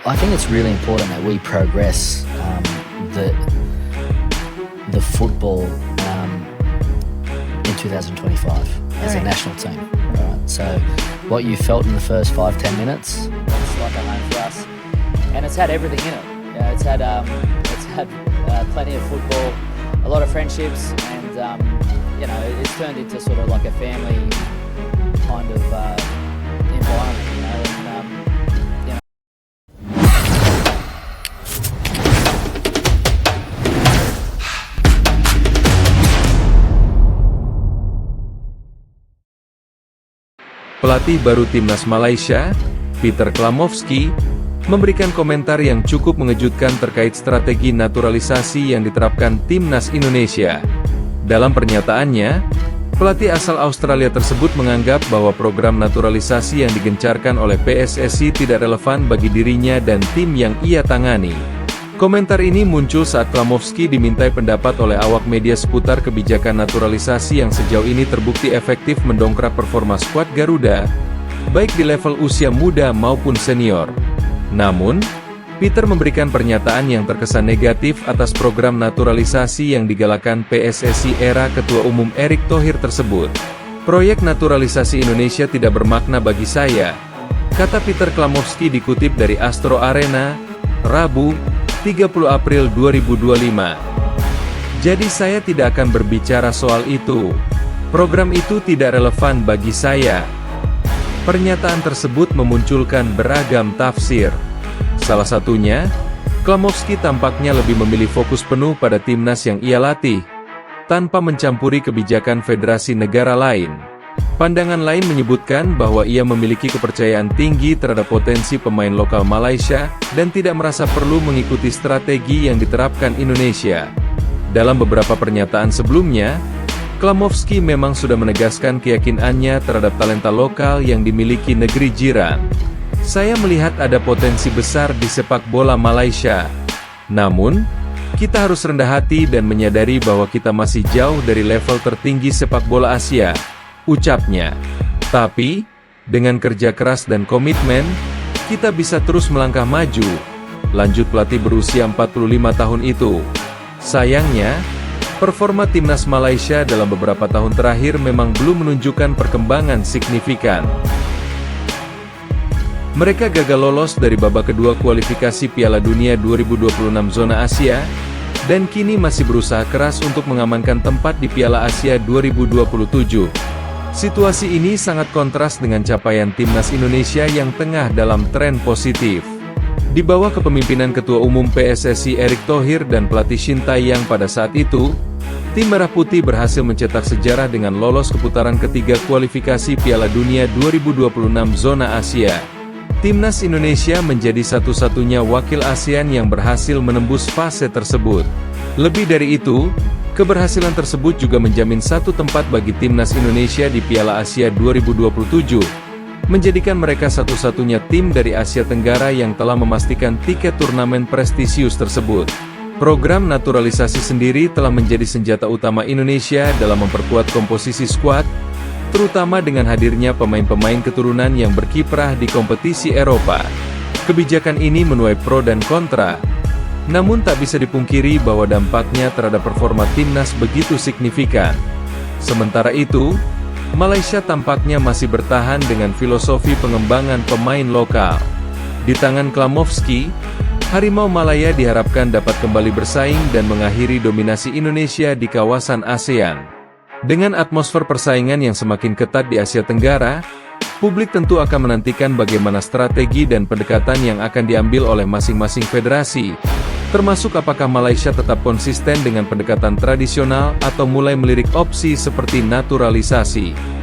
I think it's really important that we progress the football in 2025 as a national team. Right? So what you felt in the first 5-10 minutes, it's like a home for us, and it's had everything in it. You know, it's had plenty of football, a lot of friendships, and you know, it's turned into sort of like a family kind of environment. You know, and you know. Pelatih baru timnas Malaysia, Peter Klamovski, memberikan komentar yang cukup mengejutkan terkait strategi naturalisasi yang diterapkan timnas Indonesia. Dalam pernyataannya, pelatih asal Australia tersebut menganggap bahwa program naturalisasi yang digencarkan oleh PSSI tidak relevan bagi dirinya dan tim yang ia tangani. Komentar ini muncul saat Klamovski dimintai pendapat oleh awak media seputar kebijakan naturalisasi yang sejauh ini terbukti efektif mendongkrak performa skuad Garuda, baik di level usia muda maupun senior. Namun, Peter memberikan pernyataan yang terkesan negatif atas program naturalisasi yang digalakan PSSI era Ketua Umum Erick Thohir tersebut. Proyek naturalisasi Indonesia tidak bermakna bagi saya, kata Peter Klamovski dikutip dari Astro Arena, Rabu, 30 April 2025. Jadi saya tidak akan berbicara soal itu. Program itu tidak relevan bagi saya. Pernyataan tersebut memunculkan beragam tafsir. Salah satunya, Klamovski tampaknya lebih memilih fokus penuh pada timnas yang ia latih, tanpa mencampuri kebijakan federasi negara lain. Pandangan lain menyebutkan bahwa ia memiliki kepercayaan tinggi terhadap potensi pemain lokal Malaysia dan tidak merasa perlu mengikuti strategi yang diterapkan Indonesia. Dalam beberapa pernyataan sebelumnya, Klamovski memang sudah menegaskan keyakinannya terhadap talenta lokal yang dimiliki negeri jiran. Saya melihat ada potensi besar di sepak bola Malaysia. Namun, kita harus rendah hati dan menyadari bahwa kita masih jauh dari level tertinggi sepak bola Asia, ucapnya. Tapi, dengan kerja keras dan komitmen, kita bisa terus melangkah maju, lanjut pelatih berusia 45 tahun itu. Sayangnya, performa timnas Malaysia dalam beberapa tahun terakhir memang belum menunjukkan perkembangan signifikan. Mereka gagal lolos dari babak kedua kualifikasi Piala Dunia 2026 zona Asia, dan kini masih berusaha keras untuk mengamankan tempat di Piala Asia 2027. Situasi ini sangat kontras dengan capaian timnas Indonesia yang tengah dalam tren positif. Di bawah kepemimpinan Ketua Umum PSSI Erick Thohir dan pelatih Shin Tae-yong pada saat itu, tim Merah Putih berhasil mencetak sejarah dengan lolos ke putaran ketiga kualifikasi Piala Dunia 2026 zona Asia. Timnas Indonesia menjadi satu-satunya wakil ASEAN yang berhasil menembus fase tersebut. Lebih dari itu, keberhasilan tersebut juga menjamin satu tempat bagi timnas Indonesia di Piala Asia 2027, menjadikan mereka satu-satunya tim dari Asia Tenggara yang telah memastikan tiket turnamen prestisius tersebut. Program naturalisasi sendiri telah menjadi senjata utama Indonesia dalam memperkuat komposisi skuad, terutama dengan hadirnya pemain-pemain keturunan yang berkiprah di kompetisi Eropa. Kebijakan ini menuai pro dan kontra, namun tak bisa dipungkiri bahwa dampaknya terhadap performa timnas begitu signifikan. Sementara itu, Malaysia tampaknya masih bertahan dengan filosofi pengembangan pemain lokal. Di tangan Klamovski, Harimau Malaya diharapkan dapat kembali bersaing dan mengakhiri dominasi Indonesia di kawasan ASEAN. Dengan atmosfer persaingan yang semakin ketat di Asia Tenggara, publik tentu akan menantikan bagaimana strategi dan pendekatan yang akan diambil oleh masing-masing federasi, termasuk apakah Malaysia tetap konsisten dengan pendekatan tradisional atau mulai melirik opsi seperti naturalisasi.